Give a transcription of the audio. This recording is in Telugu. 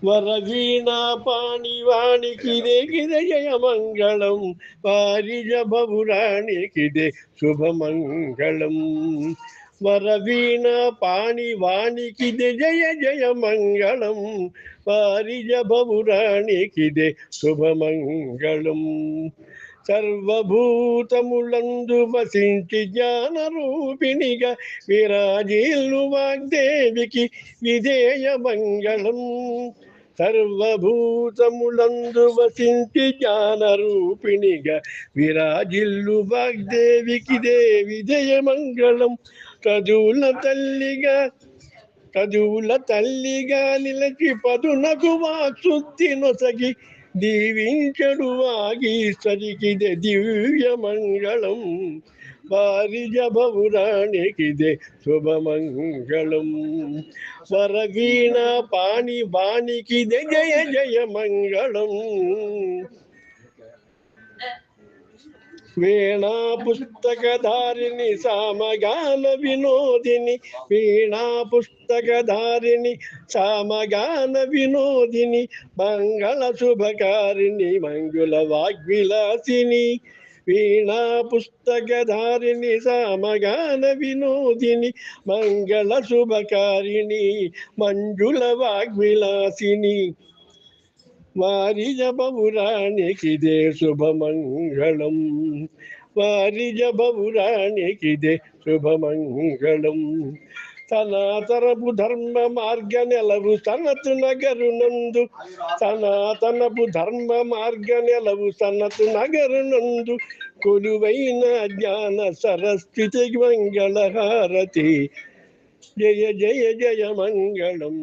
వరవీణా పాణివాణికిదే కిదే జయమంగళం, వారిజ భవురాణికిదే శుభమంగళం. వరవీణా పాణివాణికిదే జయ జయ మంగళం, వారిజ భవురాణికిదే శుభమంగళం. సర్వభూతములందు వసించి జ్ఞాన రూపిణిగా విరాజిల్లు వాగ్దేవికి విధేయ మంగళం. సర్వభూతములందు వసించి జ్ఞాన రూపిణిగా విరాజిల్లు వాగ్దేవికి దే విధేయ మంగళం. చదువుల తల్లిగా నిలచి పదునకు వాక్శుద్ధి నొసగి దీవించడు వాగీశ్వరికిదే దివ్య మంగళం, వారిజ భవురాణికిదే శుభమంగళం. వరవీణ పాణివాణికిదే జయ జయ మంగళం. వీణా పుస్తకధారిణి సామగాన వినోదిని, వీణా పుస్తకధారిణి సామగాన వినోదిని, మంగళ శుభకారిణి మంగుళ వాగ్విలాసిని. వీణా పుస్తకధారిణి సామగాన వినోదిని, మంగళ శుభకారిణి మంజుల వాగ్విలాసిని, వారిజ భవురాణికిదే శుభమంగళం, వారిజ భవురాణికిదే శుభమంగళం. సనాతనపు ధర్మ మార్గ నెలవు సనతు నగరునందు, సనాతనపు ధర్మ మార్గ నెలవు సనతు నగరునందు, కొలువైన జ్ఞాన సరస్వతి మంగళహారతి, జయ జయ జయ మంగళం.